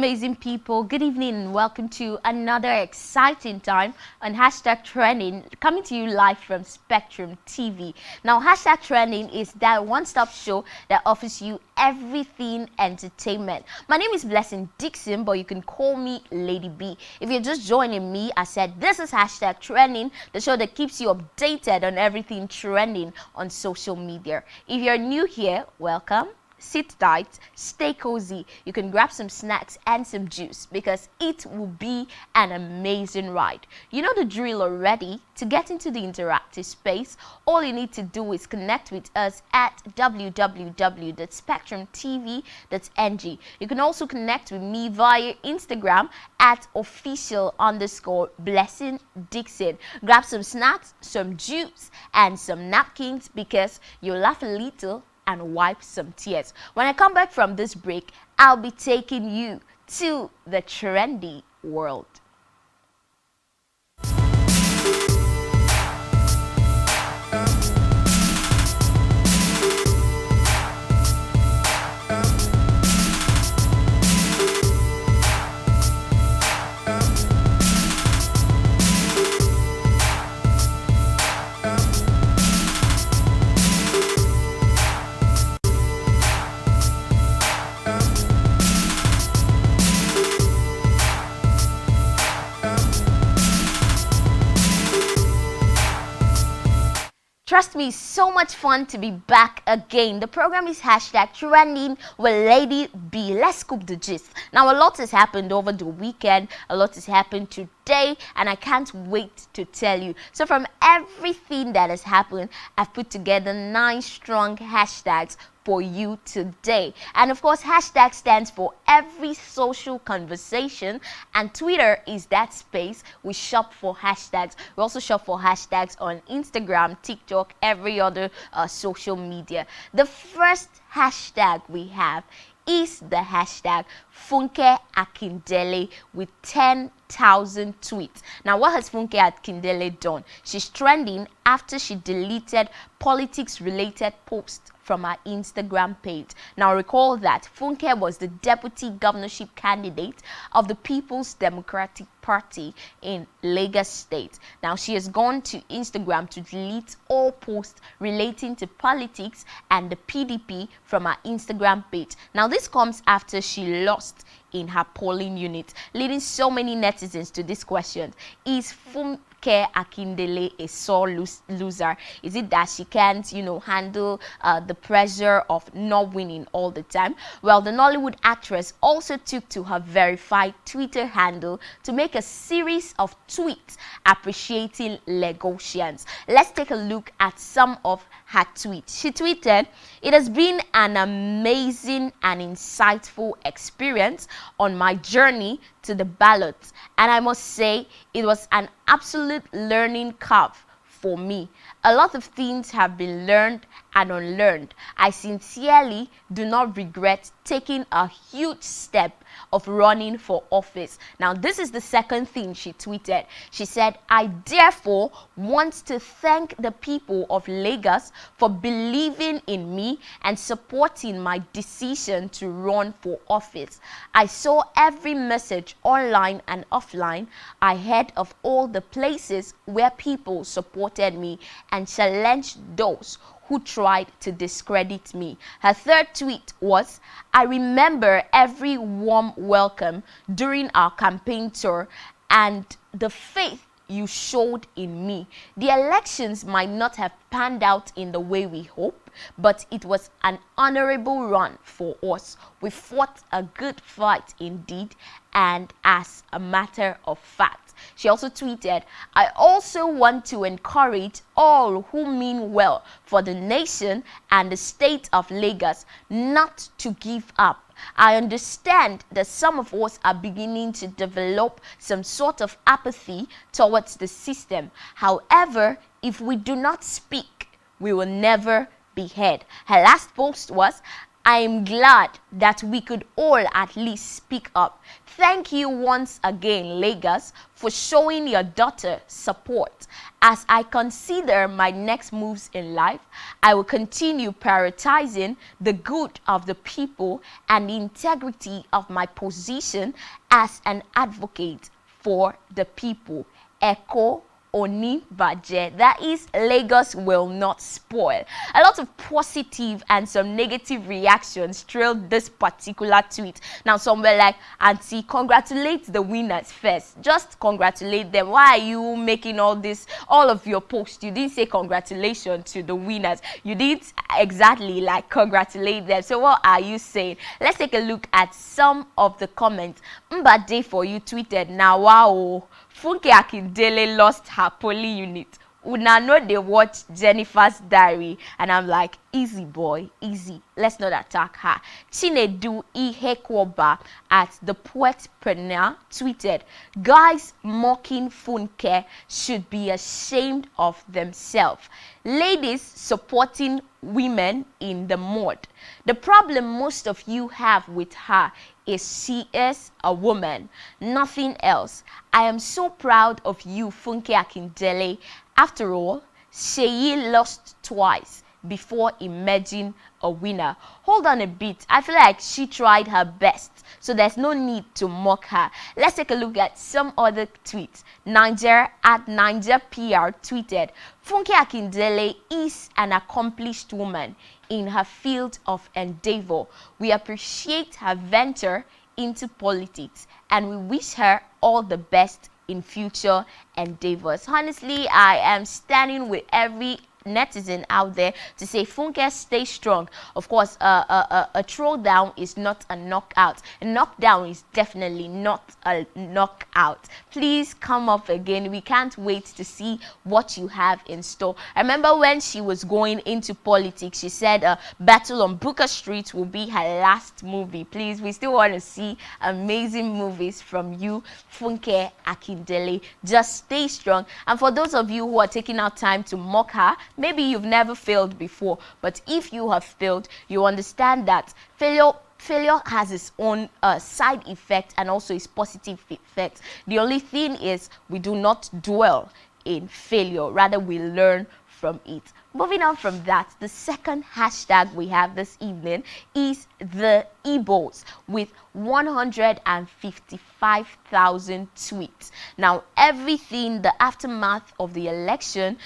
amazing people, good evening and welcome to another exciting time on Hashtag Trending, coming to you live from Spectrum TV. Now, Hashtag Trending is that one-stop show that offers you everything entertainment. My name is Blessing Dixon, but you can call me Lady B. If you're just joining me, I said this is Hashtag Trending, the show that keeps you updated on everything trending on social media. If you're new here, welcome. Sit tight, stay cozy. You can grab some snacks and some juice because it will be an amazing ride. You know the drill already. To get into the interactive space, all you need to do is connect with us at www.spectrumtv.ng. You can also connect with me via Instagram at official_Blessing Dixon. Grab some snacks, some juice, and some napkins because you'll laugh a little and wipe some tears. When I come back from this break, I'll be taking you to the trendy world. Trust me, so much fun to be back again. The program is Hashtag Trending with Lady B. Let's scoop the gist. Now, a lot has happened over the weekend. A lot has happened today, and I can't wait to tell you. So from everything that has happened, I've put together 9 strong hashtags for you today. And of course, hashtag stands for every social conversation, and Twitter is that space we shop for hashtags. We also shop for hashtags on Instagram, TikTok, every other social media. The first hashtag we have is the hashtag Funke Akindele with 10,000 tweets. Now, what has Funke Akindele done? She's trending after she deleted politics-related posts from her Instagram page. Now, recall that Funke was the deputy governorship candidate of the People's Democratic Party in Lagos State. Now, she has gone to Instagram to delete all posts relating to politics and the PDP from her Instagram page. Now, this comes after she lost in her polling unit, leading so many netizens to this question: is Funke Akindele a sore loser? Is it that she can't, handle the pressure of not winning all the time? Well, the Nollywood actress also took to her verified Twitter handle to make a series of tweets appreciating Lagosians. Let's take a look at some of her tweets. She tweeted, "It has been an amazing and insightful experience on my journey to the ballot, and I must say it was an absolute learning curve for me. A lot of things have been learned and unlearned. I sincerely do not regret taking a huge step of running for office." Now, this is the second thing she tweeted. She said, "I therefore want to thank the people of Lagos for believing in me and supporting my decision to run for office. I saw every message online and offline. I heard of all the places where people supported me and challenged those who tried to discredit me." Her third tweet was, "I remember every warm welcome during our campaign tour and the faith you showed in me. The elections might not have panned out in the way we hope, but it was an honorable run for us. We fought a good fight indeed, and as a matter of fact." She also tweeted, "I also want to encourage all who mean well for the nation and the state of Lagos not to give up. I understand that some of us are beginning to develop some sort of apathy towards the system. However, if we do not speak, we will never be heard." Her last post was, I am glad that we could all at least speak up. Thank you once again, Lagos, for showing your daughter support. As I consider my next moves in life, I will continue prioritizing the good of the people and the integrity of my position as an advocate for the people. Echo Oni Baje. That is, Lagos will not spoil. A lot of positive and some negative reactions trailed this particular tweet. Now some were like, Auntie, congratulate the winners first. Just congratulate them. Why are you making all of your posts? You didn't say congratulations to the winners. You didn't exactly like congratulate them. So what are you saying? Let's take a look at some of the comments. Mbade for you tweeted, now wow, Funke Akindele lost her poly unit. Una know they watch Jennifer's Diary, and I'm like, easy boy, easy. Let's not attack her. Chinedu Ihekwoba at the Poetpreneur tweeted, guys mocking Funke should be ashamed of themselves. Ladies supporting women in the mud. The problem most of you have with her is she is a woman, nothing else. I am so proud of you, Funke Akindele. After all, Sheyi lost twice before emerging a winner. Hold on a bit. I feel like she tried her best, so there's no need to mock her. Let's take a look at some other tweets. Niger at Niger PR tweeted, Funke Akindele is an accomplished woman in her field of endeavor. We appreciate her venture into politics and we wish her all the best in future endeavors. Honestly, I am standing with every netizen out there to say, Funke, stay strong. Of course, a throwdown is not a knockout. A knockdown is definitely not a knockout. Please come up again. We can't wait to see what you have in store. I remember when she was going into politics, she said Battle on Booker Street will be her last movie. Please, we still want to see amazing movies from you, Funke Akindele. Just stay strong. And for those of you who are taking out time to mock her, maybe you've never failed before, but if you have failed, you understand that failure has its own side effect and also its positive effect. The only thing is we do not dwell in failure, rather we learn from it. Moving on from that, the second hashtag we have this evening is the Igbos with 155,000 tweets. Now, everything, the aftermath of the election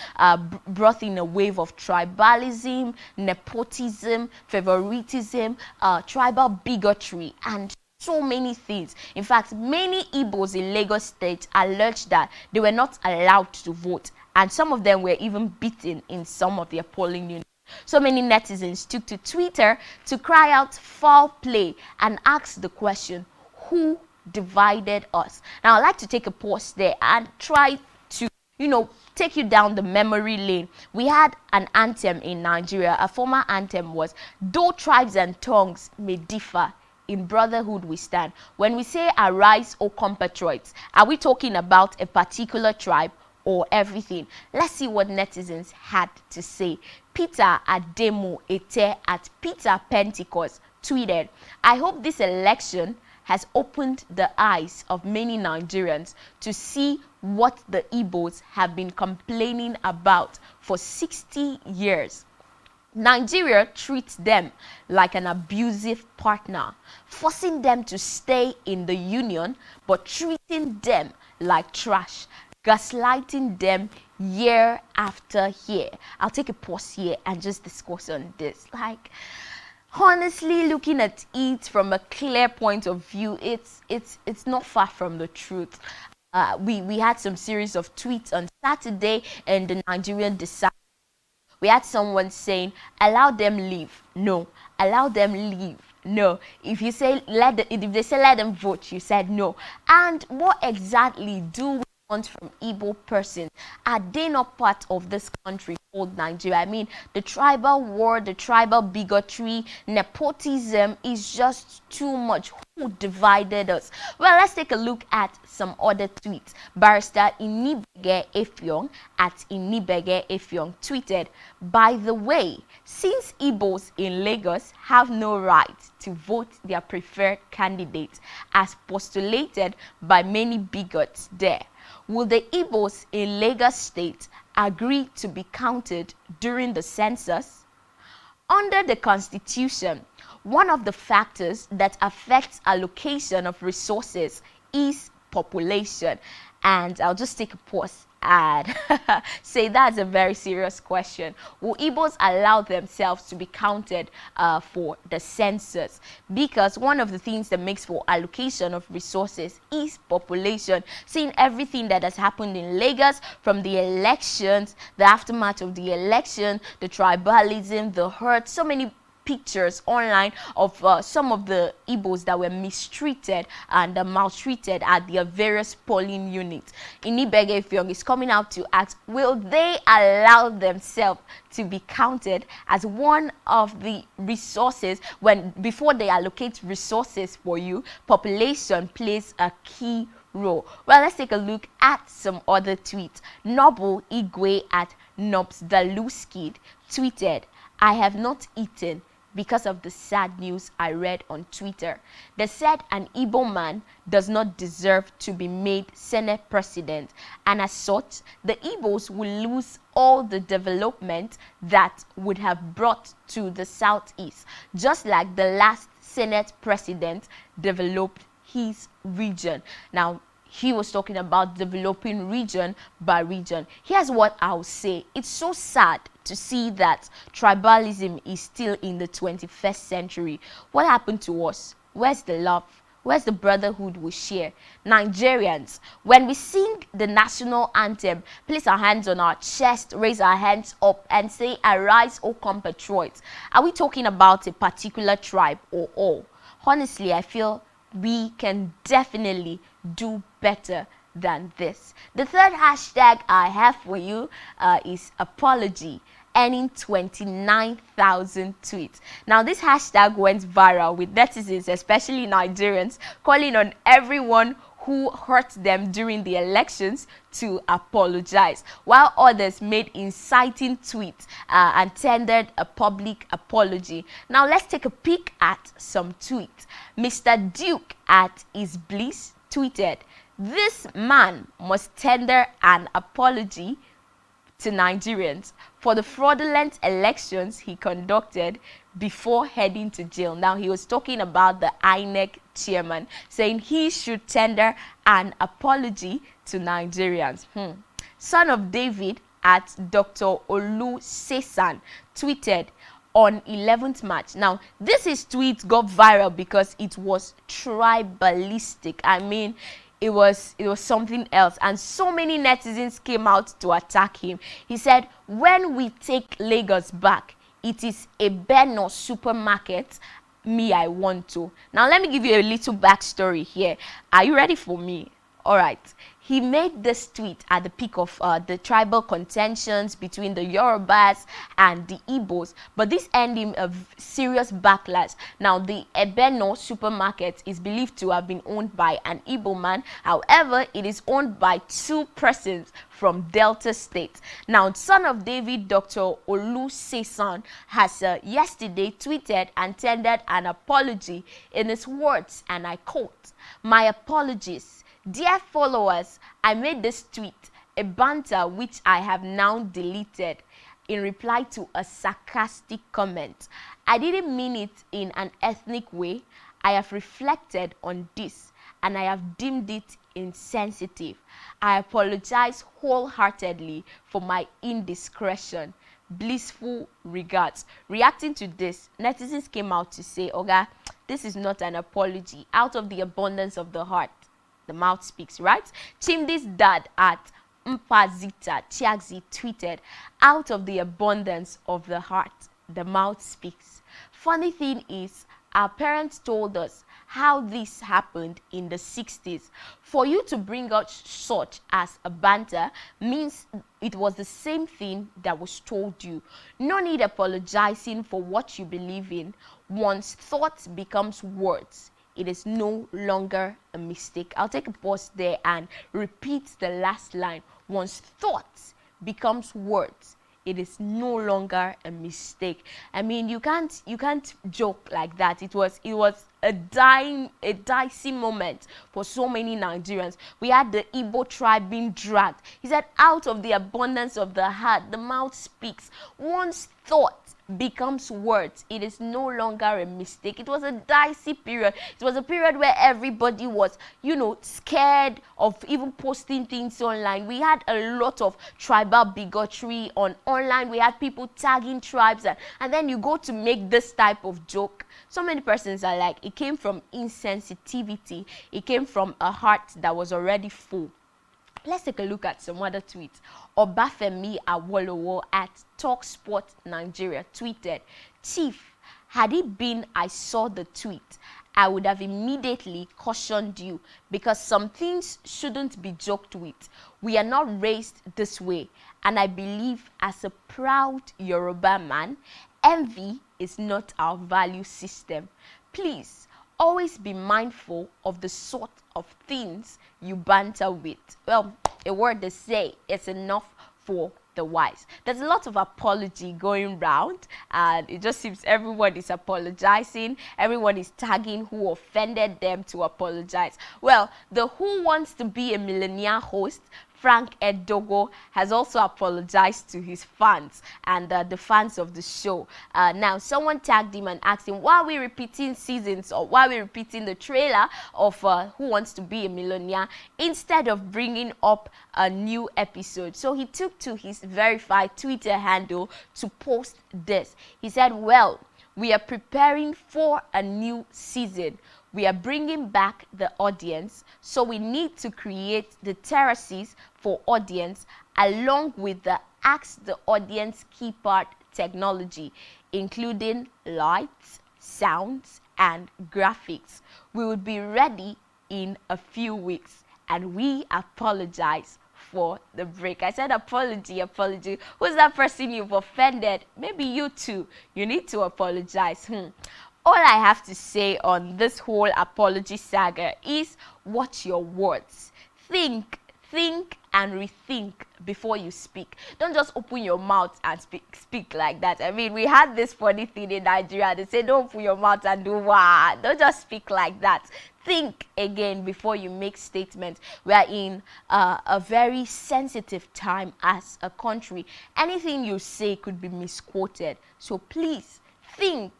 brought in a wave of tribalism, nepotism, favoritism, tribal bigotry, and so many things. In fact, many Igbos in Lagos State alleged that they were not allowed to vote, and some of them were even beaten in some of their polling units. So many netizens took to Twitter to cry out foul play and ask the question, who divided us? Now, I'd like to take a pause there and try to, take you down the memory lane. We had an anthem in Nigeria. A former anthem was, though tribes and tongues may differ, in brotherhood we stand. When we say arise, O compatriots, are we talking about a particular tribe or everything? Let's see what netizens had to say. Peter Ademo Ete at Peter Pentecost tweeted, I hope this election has opened the eyes of many Nigerians to see what the Igbos have been complaining about for 60 years. Nigeria treats them like an abusive partner, forcing them to stay in the union but treating them like trash, gaslighting them year after year. I'll take a pause here and just discuss on this. Like, honestly, looking at it from a clear point of view, it's not far from the truth. We had some series of tweets on Saturday, and the Nigerian decided. We had someone saying, allow them leave. No. Allow them leave. No. If they say let them vote, you said no. And what exactly do we response from Igbo persons. Are they not part of this country called Nigeria? I mean, the tribal war, the tribal bigotry, nepotism is just too much. Who divided us? Well, let's take a look at some other tweets. Barrister Inibege Effiong at Inibege Effiong tweeted, "By the way, since Igbos in Lagos have no right to vote their preferred candidate as postulated by many bigots there, will the Igbos in Lagos State agree to be counted during the census?" Under the Constitution, one of the factors that affects allocation of resources is population. And I'll just take a pause and say that's a very serious question. Will Igbos allow themselves to be counted for the census? Because one of the things that makes for allocation of resources is population. Seeing everything that has happened in Lagos, from the elections, the aftermath of the election, the tribalism, the hurt, so many pictures online of some of the Igbos that were mistreated and maltreated at their various polling units. Inibege Effiong is coming out to ask, will they allow themselves to be counted as one of the resources before they allocate resources for you? Population plays a key role. Well, let's take a look at some other tweets. Noble Igwe at Nobsdaluskid tweeted, "I have not eaten because of the sad news I read on Twitter. They said an Igbo man does not deserve to be made Senate president, and as such, the Igbos will lose all the development that would have brought to the southeast, just like the last Senate president developed his region." Now, he was talking about developing region by region. Here's what I'll say. It's so sad to see that tribalism is still in the 21st century. What happened to us? Where's the love? Where's the brotherhood we share? Nigerians, when we sing the national anthem, place our hands on our chest, raise our hands up and say, "Arise, O compatriots." Are we talking about a particular tribe or all? Honestly, I feel we can definitely do better than this. The third hashtag I have for you is apology, earning 29,000 tweets. Now, this hashtag went viral with netizens, especially Nigerians, calling on everyone who hurt them during the elections to apologize, while others made inciting tweets and tendered a public apology. Now, let's take a peek at some tweets. Mr. Duke at Is Bliss tweeted, "This man must tender an apology to Nigerians for the fraudulent elections he conducted before heading to jail." Now, he was talking about the INEC chairman, saying he should tender an apology to Nigerians. Son of David at Dr. Olu Sesan tweeted on 11th March. Now, this tweet got viral because it was tribalistic. I mean, it was something else, and so many netizens came out to attack him. He said, "When we take Lagos back, it is a Beno supermarket. Me, I want to." Now, let me give you a little backstory here. Are you ready for me? All right. He made this tweet at the peak of the tribal contentions between the Yorubas and the Igbos, but this earned him a serious backlash. Now, the Ebeno supermarket is believed to have been owned by an Igbo man. However, it is owned by two persons from Delta State. Now, son of David, Dr. Olu Sesan, has yesterday tweeted and tendered an apology in his words, and I quote, "My apologies. Dear followers, I made this tweet, a banter which I have now deleted in reply to a sarcastic comment. I didn't mean it in an ethnic way. I have reflected on this and I have deemed it insensitive. I apologize wholeheartedly for my indiscretion. Blissful regards." Reacting to this, netizens came out to say, "Oga, this is not an apology. Out of the abundance of the heart, the mouth speaks," right? Chimdi's dad at Mpazita Chiagzi tweeted, "Out of the abundance of the heart, the mouth speaks." Funny thing is, our parents told us how this happened in the 60s. For you to bring out such as a banter means it was the same thing that was told you. No need apologizing for what you believe in. Once thoughts becomes words, it is no longer a mistake. I'll take a pause there and repeat the last line. Once thoughts becomes words, it is no longer a mistake. I mean, you can't joke like that. It was a dicey moment for so many Nigerians. We had the Igbo tribe being dragged. He said, out of the abundance of the heart, the mouth speaks. Once thought becomes words, it is no longer a mistake. It was a dicey period. It was a period where everybody was, scared of even posting things online. We had a lot of tribal bigotry online. We had people tagging tribes, and then you go to make this type of joke. So many persons are like, it came from insensitivity. It came from a heart that was already full. Let's take a look at some other tweets. Obafemi Awolowo at TalkSport Nigeria tweeted, Chief, had it been I saw the tweet, I would have immediately cautioned you because some things shouldn't be joked with. We are not raised this way, and I believe as a proud Yoruba man, envy is not our value system. Please, always be mindful of the sort of things you banter with. Well, a word they say is enough for the wise. There's a lot of apology going round, and it just seems everyone is apologizing. Everyone is tagging who offended them to apologize. Well, the Who Wants to Be a Millionaire host, Frank Edogo, has also apologized to his fans and the fans of the show. Now, someone tagged him and asked him, why are we repeating seasons, or why are we repeating the trailer of Who Wants to Be a Millionaire instead of bringing up a new episode? So he took to his verified Twitter handle to post this. He said, well, we are preparing for a new season. We are bringing back the audience, so we need to create the terraces for audience along with the Ask the Audience key part technology, including lights, sounds, and graphics. We will be ready in a few weeks, and we apologize for the break. I said apology. Who's that person you've offended? Maybe you too. You need to apologize. All I have to say on this whole apology saga is watch your words. Think and rethink before you speak. Don't just open your mouth and speak like that. I mean, we had this funny thing in Nigeria. They say don't open your mouth and do what? Don't just speak like that. Think again before you make statements. We are in a very sensitive time as a country. Anything you say could be misquoted. So please think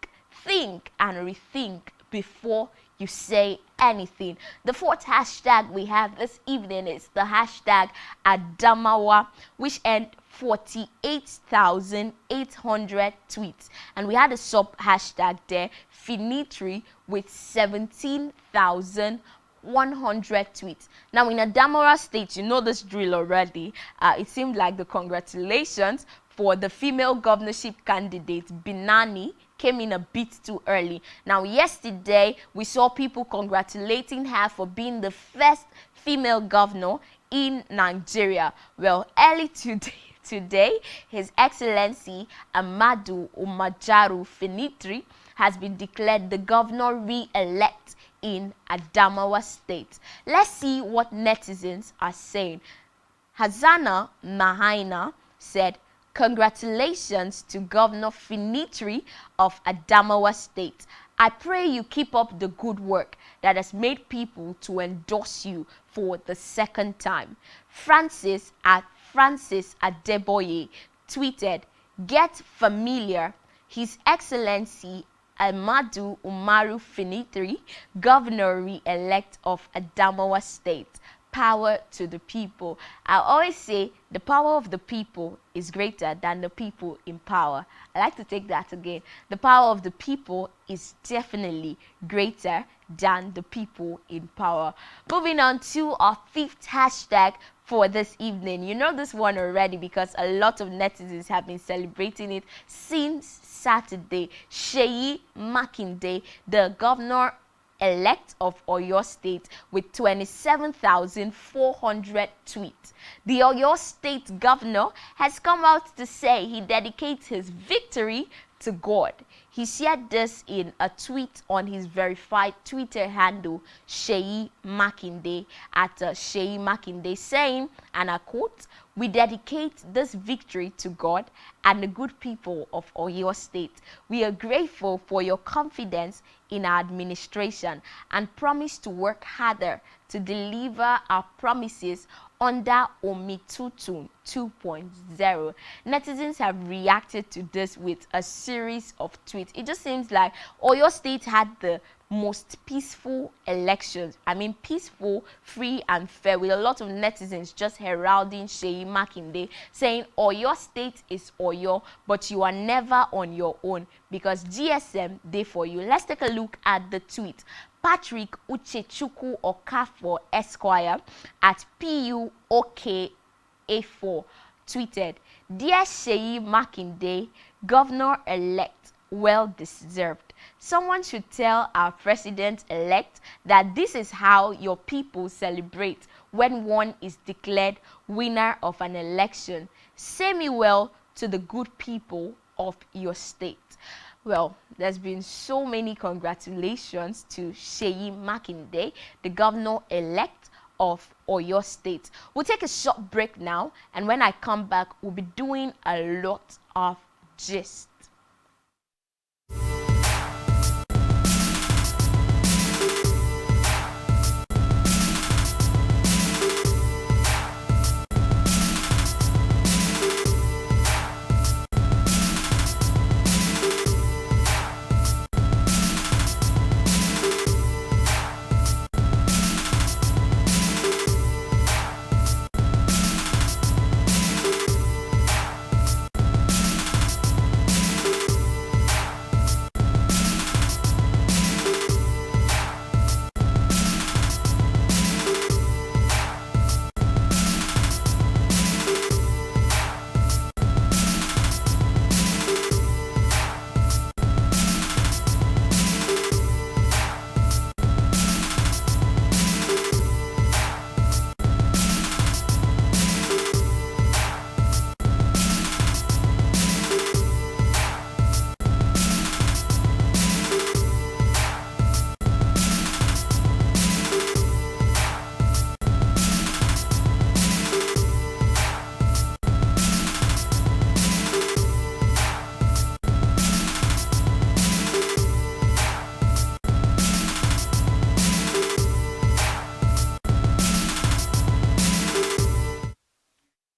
and rethink before you say anything. The fourth hashtag we have this evening is the hashtag Adamawa, which earned 48,800 tweets. And we had a sub hashtag there, Finitri, with 17,100 tweets. Now in Adamawa State, you know this drill already. It seemed like the congratulations for the female governorship candidate Binani came in a bit too early. Now yesterday we saw people congratulating her for being the first female governor in Nigeria. Well, early today His Excellency Amadu Umajaru Finitri has been declared the governor re-elect in Adamawa State. Let's see what netizens are saying. Hazana Mahaina said, congratulations to Governor Finitri of Adamawa State. I pray you keep up the good work that has made people to endorse you for the second time. Francis Adeboye tweeted, get familiar. His Excellency Amadu Umaru Finitri, Governor re-elect of Adamawa State. Power to the people. I always say the power of the people is greater than the people in power. I like to take that again. The power of the people is definitely greater than the people in power. Moving on to our fifth hashtag for this evening. You know this one already because a lot of netizens have been celebrating it since Saturday. Seyi Makinde, the governor governor-elect of Oyo State with 27,400 tweets. The Oyo State governor has come out to say he dedicates his victory to God. He shared this in a tweet on his verified Twitter handle, Seyi Makinde, at Seyi Makinde, saying, and I quote, "We dedicate this victory to God and the good people of Oyo State. We are grateful for your confidence in our administration and promise to work harder to deliver our promises under Omitutun 2.0. Netizens have reacted to this with a series of tweets. It just seems like Oyo State had the most peaceful elections. I mean, peaceful, free and fair, with a lot of netizens just heralding Seyi Makinde, saying Oyo State is Oyo, but you are never on your own because GSM dey for you. Let's take a look at the tweet. Patrick Uchechukwu Okafor Esquire at PUOKA4 tweeted, "Dear Seyi Makinde, Governor-elect, well deserved. Someone should tell our President-elect that this is how your people celebrate when one is declared winner of an election. Say me well to the good people of your state." Well, there's been so many congratulations to Seyi Makinde, the governor-elect of Oyo State. We'll take a short break now, and when I come back, we'll be doing a lot of gist.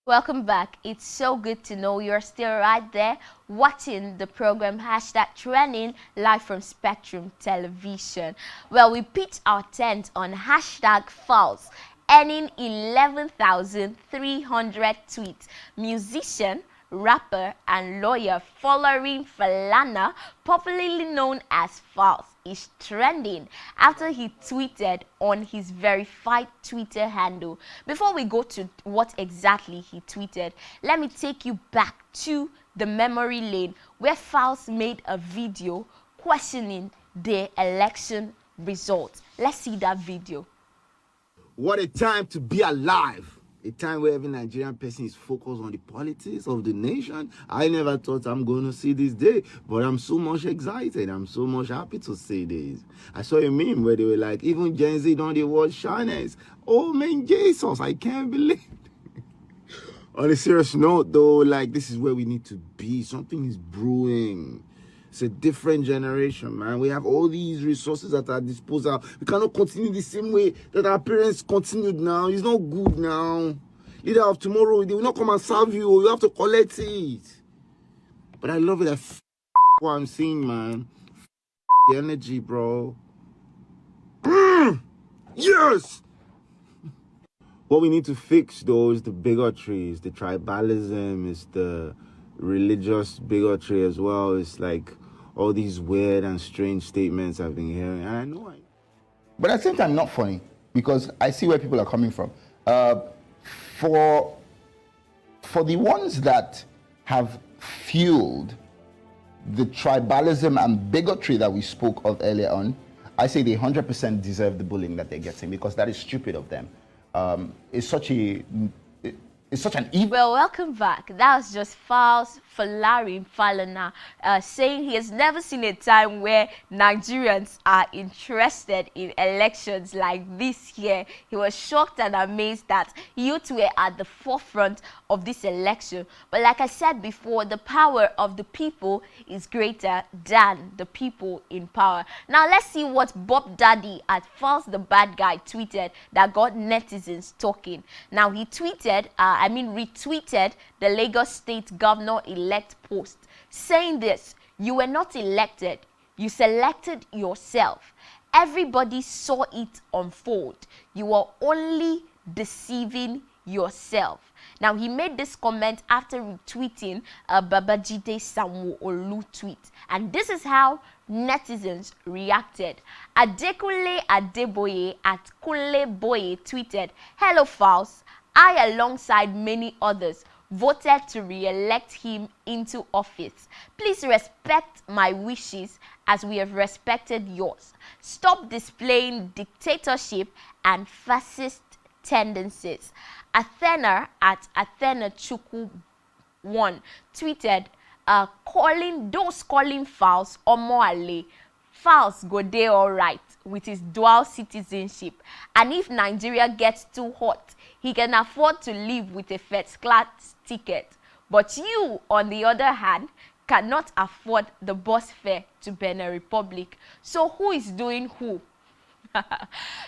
Welcome back. It's so good to know you're still right there watching the program #trending live from Spectrum Television. Well, we pitched our tent on #Falz, earning 11,300 tweets. Musician, rapper and lawyer following Falana, popularly known as Falz, is trending after he tweeted on his verified Twitter handle. Before we go to what exactly he tweeted, let me take you back to the memory lane where Falz made a video questioning the election results. Let's see that video. What a time to be alive. A time where every Nigerian person is focused on the politics of the nation. I never thought I'm going to see this day, but I'm so much excited. I'm so much happy to see this. I saw a meme where they were like, even Gen Z don't they watch channels. Oh man, Jesus, I can't believe it. On a serious note though, like this is where we need to be. Something is brewing. It's a different generation, man. We have all these resources at our disposal. We cannot continue the same way that our parents continued now. It's not good now. Leader of tomorrow, they will not come and serve you. You have to collect it. But I love it. What I'm seeing, man. The energy, bro. Yes! What we need to fix, though, is the bigotry, is the tribalism, is the religious bigotry as well. It's like all these weird and strange statements I've been hearing, and I know but at the same time not funny, because I see where people are coming from. For the ones that have fueled the tribalism and bigotry that we spoke of earlier on, I say they 100% deserve the bullying that they're getting because that is stupid of them. It's such an evil. Well, welcome back. That was just Falz Falana saying he has never seen a time where Nigerians are interested in elections like this year. He was shocked and amazed that youth were at the forefront of this election. But like I said before, the power of the people is greater than the people in power. Now let's see what Bob Daddy at Falz the Bad Guy tweeted that got netizens talking. Now he tweeted, retweeted the Lagos State Governor-elect post saying this: "You were not elected, you selected yourself. Everybody saw it unfold. You were only deceiving yourself." Now he made this comment after retweeting Babajide Sanwo-Olu tweet, and this is how netizens reacted. Adekunle Adeboye at Kunle Boye tweeted, "Hello Falz, I alongside many others voted to re-elect him into office. Please respect my wishes as we have respected yours. Stop displaying dictatorship and fascist tendencies." Athena at Athena Chukwu 1 tweeted, calling Falz Omoale. Falz go dey alright with his dual citizenship, and if Nigeria gets too hot, he can afford to live with a first class ticket. But you, on the other hand, cannot afford the bus fare to Benin Republic. So who is doing who?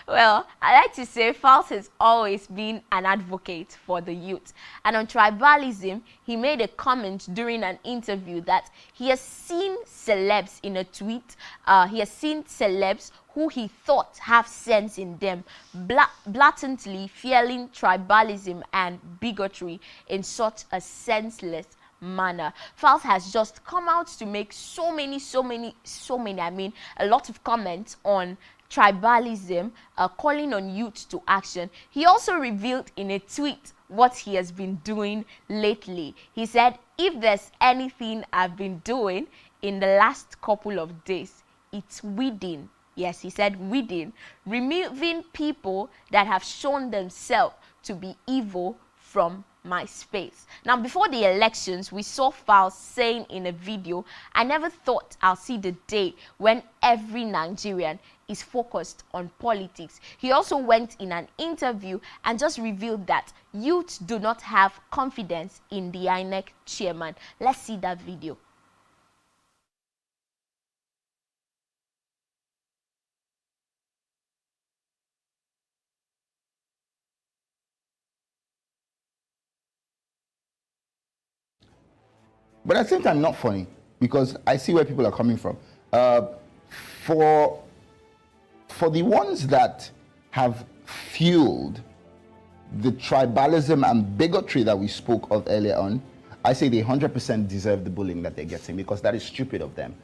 Well, I like to say Falz has always been an advocate for the youth. And on tribalism, he made a comment during an interview that he has seen celebs in a tweet. He has seen celebs who he thought have sense in them, blatantly fueling tribalism and bigotry in such a senseless manner. Falz has just come out to make a lot of comments on tribalism, calling on youth to action. He also revealed in a tweet what he has been doing lately. He said, "If there's anything I've been doing in the last couple of days, it's weeding." Yes, he said weeding, removing people that have shown themselves to be evil from my space. Now, before the elections, we saw Falz saying in a video, "I never thought I'll see the day when every Nigerian is focused on politics." He also went in an interview and just revealed that youth do not have confidence in the INEC chairman. Let's see that video. But at the same time, not funny, because I see where people are coming from. For the ones that have fueled the tribalism and bigotry that we spoke of earlier on, I say they 100% deserve the bullying that they're getting because that is stupid of them.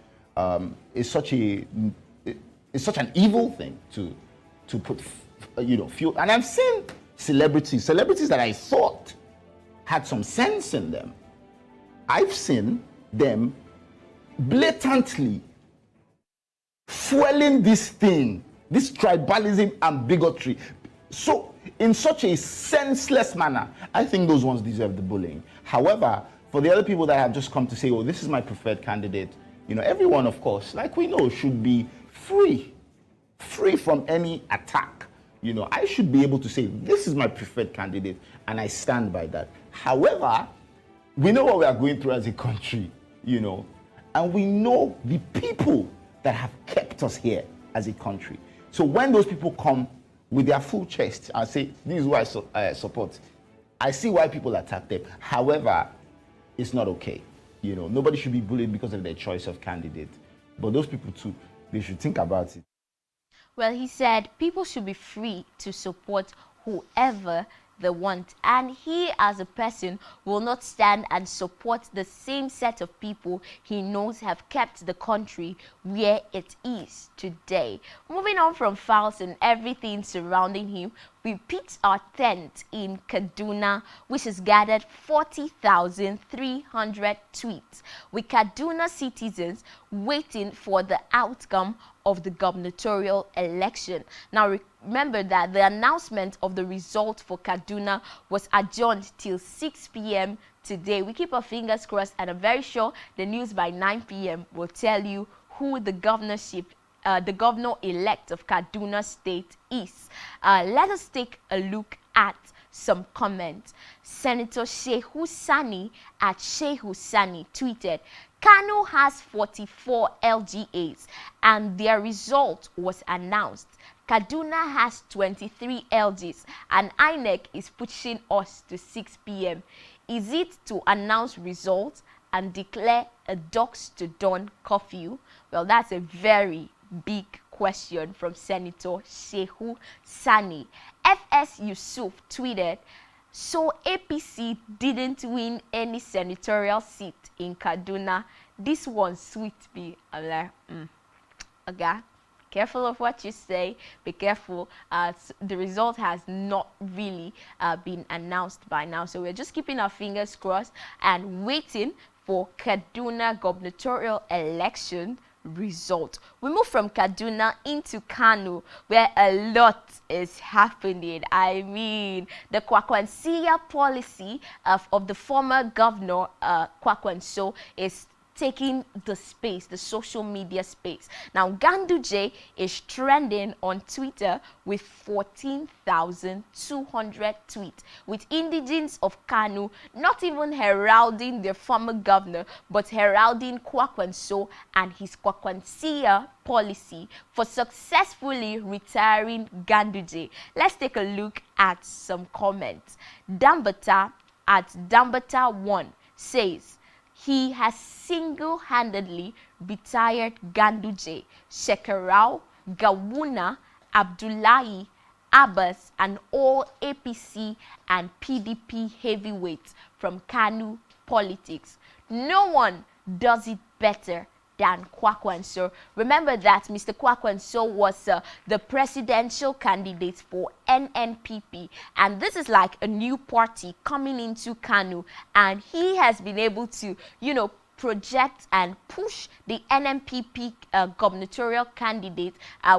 It's such an evil thing to put, fuel. And I've seen celebrities that I thought had some sense in them. I've seen them blatantly fueling this thing, this tribalism and bigotry, so in such a senseless manner. I think those ones deserve the bullying. However, for the other people that have just come to say, "Oh, this is my preferred candidate," everyone, of course, like we know, should be free from any attack. I should be able to say, "This is my preferred candidate," and I stand by that. However, we know what we are going through as a country, and we know the people that have kept us here as a country. So when those people come with their full chest and say, "This is who I support," I see why people attack them. However, it's not okay. Nobody should be bullied because of their choice of candidate. But those people too, they should think about it. Well, he said people should be free to support whoever they want, and he as a person will not stand and support the same set of people he knows have kept the country where it is today. Moving on from Falz and everything surrounding him, we pitched our tent in Kaduna, which has gathered 40,300 tweets, with Kaduna citizens waiting for the outcome of the gubernatorial election. Now, remember that the announcement of the result for Kaduna was adjourned till 6 p.m. today. We keep our fingers crossed, and I'm very sure the news by 9 p.m. will tell you who the governor-elect of Kaduna State is. Let us take a look at some comments. Senator Shehu Sani at Shehu Sani tweeted, Kano has 44 LGAs and their result was announced. Kaduna has 23 LGs and INEC is pushing us to 6 p.m. Is it to announce results and declare a dusk to dawn curfew? Well, that's a very big question from Senator Shehu Sani. FS Yusuf tweeted, so APC didn't win any senatorial seat in Kaduna. This one sweet me. I'm like, okay. Careful of what you say. Be careful. The result has not really been announced by now. So we're just keeping our fingers crossed and waiting for Kaduna gubernatorial election result. We move from Kaduna into Kano, where a lot is happening. I mean, the Kwakwansiya policy of the former governor, Kwakwanso, is taking the space, the social media space. Now, Ganduje is trending on Twitter with 14,200 tweets, with indigents of Kano not even heralding their former governor, but heralding Kwakwanso and his Kwakwansiya policy for successfully retiring Ganduje. Let's take a look at some comments. Dambata at Dambata1 says, he has single-handedly retired Ganduje, Shekarau, Gawuna, Abdullahi, Abbas, and all APC and PDP heavyweights from Kano politics. No one does it better than Kwakwanso. Remember that Mr. Kwakwanso was the presidential candidate for NNPP, and this is like a new party coming into Kano, and he has been able to, project and push the NNPP gubernatorial candidate,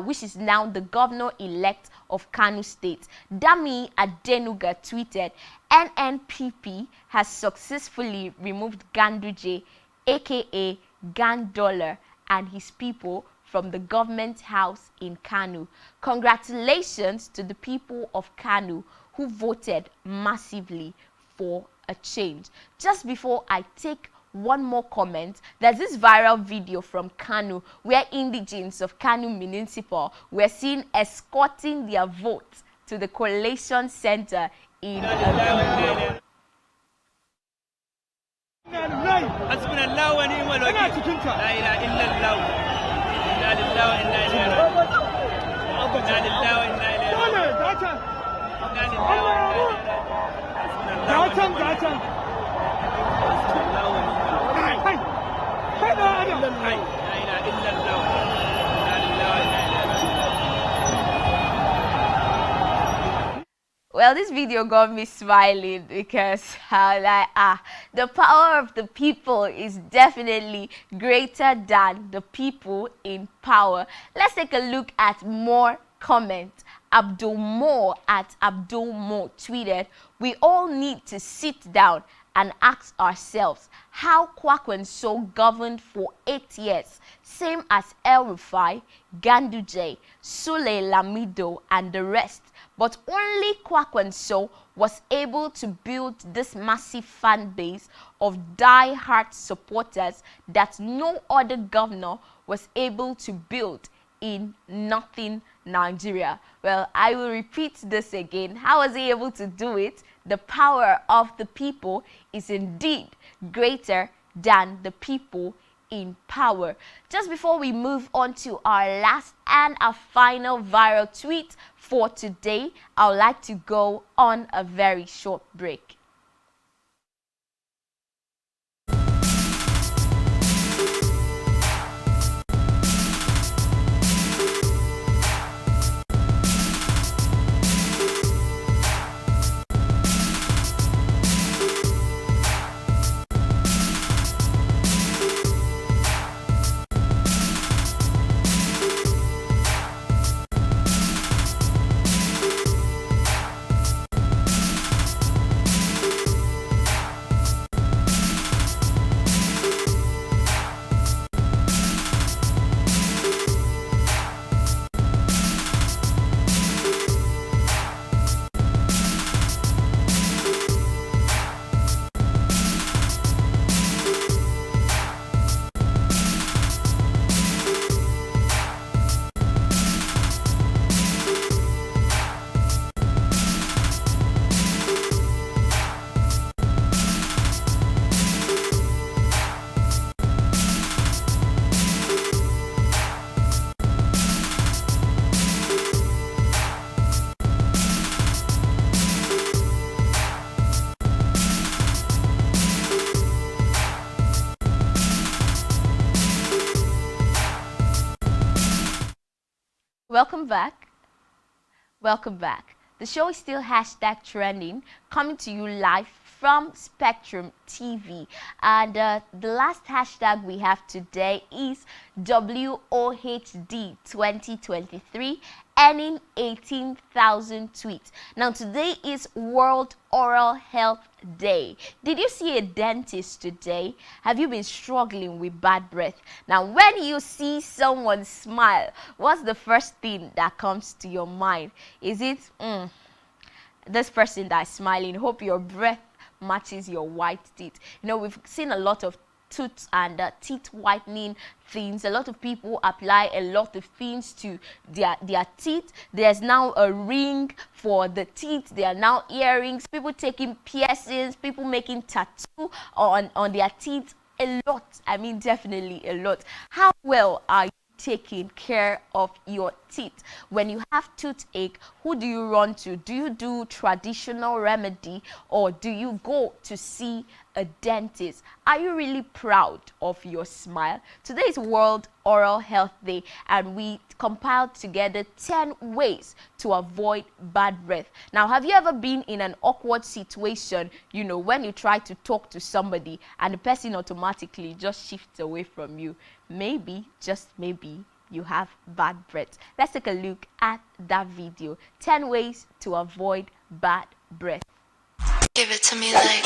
which is now the governor-elect of Kano State. Dami Adenuga tweeted, NNPP has successfully removed Ganduje, aka Gandola, and his people from the government house in Kano. Congratulations to the people of Kano who voted massively for a change. Just before I take one more comment, there's this viral video from Kano where indigents of Kano Municipal were seen escorting their votes to the collation center in حسبنا الله ونعم الوكيل لا اله الا الله انا لله وانا اليه راجعون انا لله وانا اليه راجعون انا لله وانا اليه حسبنا الله ونعم لا اله الا الله انا لله وانا اليه. Well, this video got me smiling because the power of the people is definitely greater than the people in power. Let's take a look at more comments. Abdul Mo at Abdul Mo tweeted, we all need to sit down and ask ourselves how Kwakwanso governed for 8 years, same as El Rufai, Ganduje, Sule Lamido, and the rest. But only Kwakwanso was able to build this massive fan base of die-hard supporters that no other governor was able to build in Northern Nigeria. Well, I will repeat this again. How was he able to do it? The power of the people is indeed greater than the people in power. Just before we move on to our last and our final viral tweet for today, I would like to go on a very short break. Welcome back. Welcome back. The show is still hashtag trending, coming to you live from Spectrum TV. And the last hashtag we have today is WOHD 2023, earning 18,000 tweets. Now today is World Oral Health Day. Did you see a dentist today? Have you been struggling with bad breath? Now when you see someone smile, what's the first thing that comes to your mind? Is it this person that is smiling, hope your breath matches your white teeth? You know, we've seen a lot of tooth and teeth whitening things. A lot of people apply a lot of things to their teeth. There's now a ring for the teeth. There are now earrings. People taking piercings. People making tattoo on their teeth. A lot. I mean, definitely a lot. How well are you taking care of your teeth? When you have toothache, who do you run to? Do you do traditional remedy, or do you go to see a dentist? Are you really proud of your smile? Today is World Oral Health Day, and we compiled together 10 ways to avoid bad breath. Now, have you ever been in an awkward situation, you know, when you try to talk to somebody and the person automatically just shifts away from you? Maybe, just maybe, you have bad breath. Let's take a look at that video. 10 ways to avoid bad breath. Give it to me like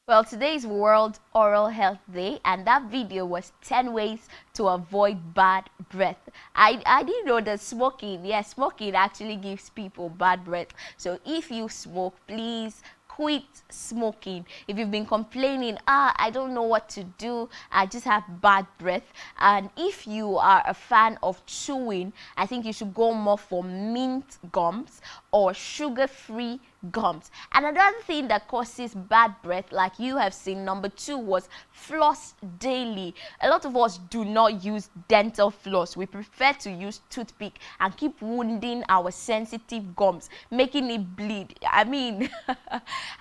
Well, today is World Oral Health Day, and that video was 10 ways to avoid bad breath. I didn't know that smoking, yes, smoking actually gives people bad breath. So if you smoke, please quit smoking. If you've been complaining, I don't know what to do, I just have bad breath, and if you are a fan of chewing, I think you should go more for mint gums or sugar-free gums. And another thing that causes bad breath, like you have seen, number 2 was floss daily. A lot of us do not use dental floss. We prefer to use toothpick and keep wounding our sensitive gums, making it bleed. I mean,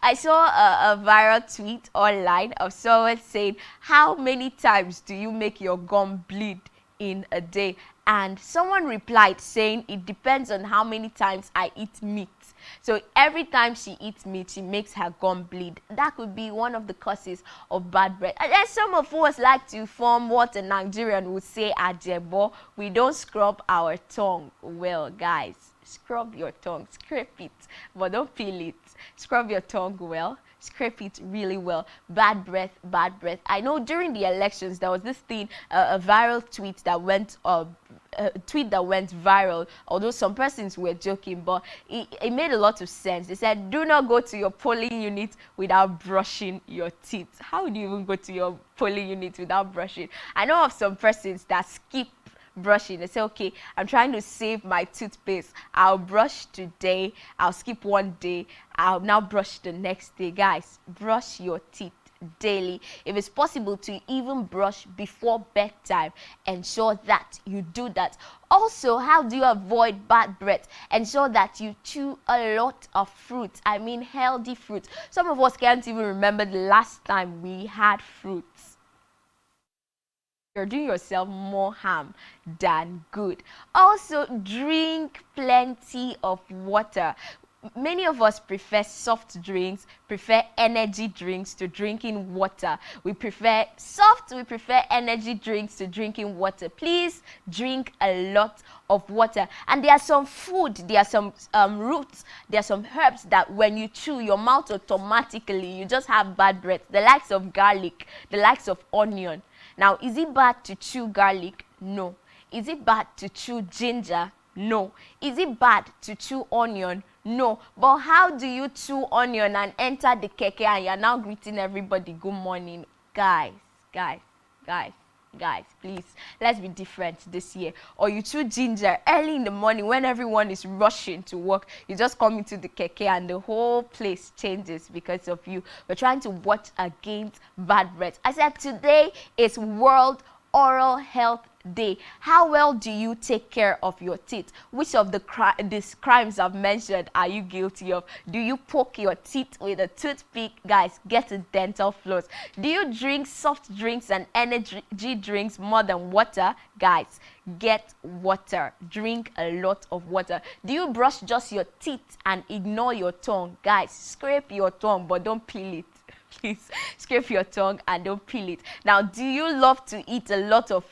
I saw a viral tweet online of someone saying, how many times do you make your gum bleed in a day? And someone replied saying, it depends on how many times I eat meat. So every time she eats meat, she makes her gum bleed. That could be one of the causes of bad breath. And then some of us like to form what a Nigerian would say, ajebo. We don't scrub our tongue well, guys. Scrub your tongue, scrape it, but don't peel it. Scrub your tongue well, scrape it really well. Bad breath, bad breath. I know during the elections there was this thing, a viral tweet that went viral, although some persons were joking, but it made a lot of sense. They said, do not go to your polling unit without brushing your teeth. How do you even go to your polling unit without brushing? I know of some persons that skip brushing. They say, okay, I'm trying to save my toothpaste. I'll brush today, I'll skip one day, I'll now brush the next day. Guys, brush your teeth daily. If it's possible to even brush before bedtime, ensure that you do that. Also, how do you avoid bad breath? Ensure that you chew a lot of fruit. I mean healthy fruit. Some of us can't even remember the last time we had fruits. you're doing yourself more harm than good. Also, drink plenty of water. Many of us prefer soft drinks, prefer energy drinks to drinking water. We prefer energy drinks to drinking water. Please drink a lot of water. And there are some food, there are some roots, there are some herbs that when you chew, your mouth automatically, you just have bad breath. The likes of garlic, the likes of onion. Now, is it bad to chew garlic? No. Is it bad to chew ginger? No. Is it bad to chew onion? No. But how do you chew onion and enter the keke and you're now greeting everybody good morning? Guys, please, let's be different this year. Or you chew ginger early in the morning when everyone is rushing to work. You just come into the keke and the whole place changes because of you. We're trying to watch against bad breath. I said today is World Oral Health Day. How well do you take care of your teeth? Which of these crimes I've mentioned are you guilty of? Do you poke your teeth with a toothpick? Guys, get a dental floss. Do you drink soft drinks and energy drinks more than water? Guys, get water. Drink a lot of water. Do you brush just your teeth and ignore your tongue? Guys, scrape your tongue but don't peel it. Please scrape your tongue and don't peel it. Now, do you love to eat a lot of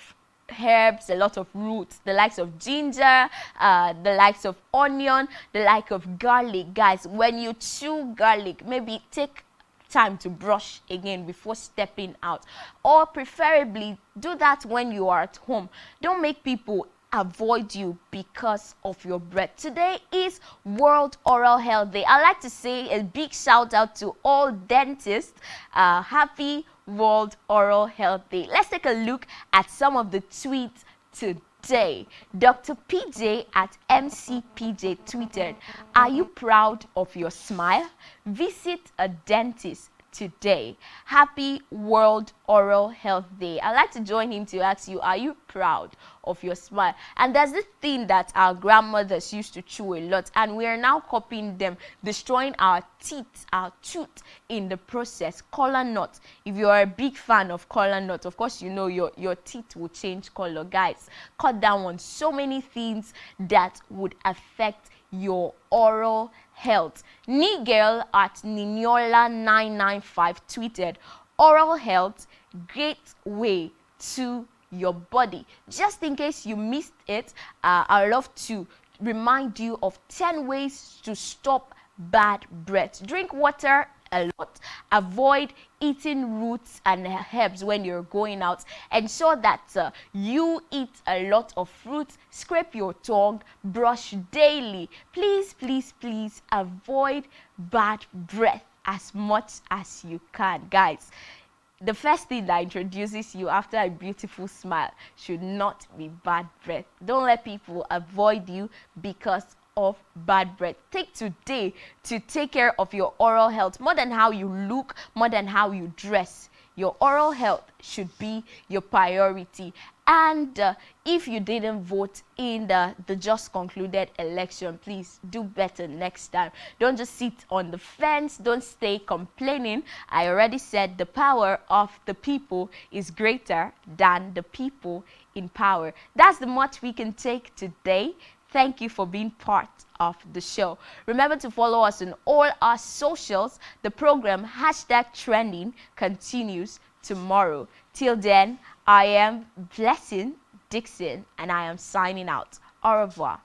herbs, a lot of roots, the likes of ginger, the likes of onion, the like of garlic? Guys, when you chew garlic, maybe take time to brush again before stepping out, or preferably do that when you are at home. Don't make people avoid you because of your breath. Today is World Oral Health Day. I'd like to say a big shout out to all dentists. Happy World Oral Health Day. Let's take a look at some of the tweets today. Dr. PJ at MCPJ tweeted, "Are you proud of your smile? Visit a dentist today. Happy World Oral Health Day." I'd like to join him to ask you, are you proud of your smile? And there's this thing that our grandmothers used to chew a lot, and we are now copying them, destroying our teeth, our tooth in the process. Color nut. If you are a big fan of color nut, of course you know your teeth will change color. Guys, cut down on so many things that would affect your oral health. Nigel at Niniola995 tweeted, "Oral health, great way to your body." Just in case you missed it, I'd love to remind you of 10 ways to stop bad breath. Drink water a lot. Avoid eating roots and herbs when you're going out. Ensure that you eat a lot of fruits. Scrape your tongue. Brush daily. Please, please, please avoid bad breath as much as you can. Guys, the first thing that introduces you after a beautiful smile should not be bad breath. Don't let people avoid you because of bad breath. Take today to take care of your oral health more than how you look, more than how you dress. Your oral health should be your priority. And if you didn't vote in the just concluded election, please do better next time. Don't just sit on the fence. Don't stay complaining. I already said the power of the people is greater than the people in power. That's the much we can take today. Thank you for being part of the show. Remember to follow us on all our socials. The program #trending continues tomorrow. Till then, I am Blessing Dixon and I am signing out. Au revoir.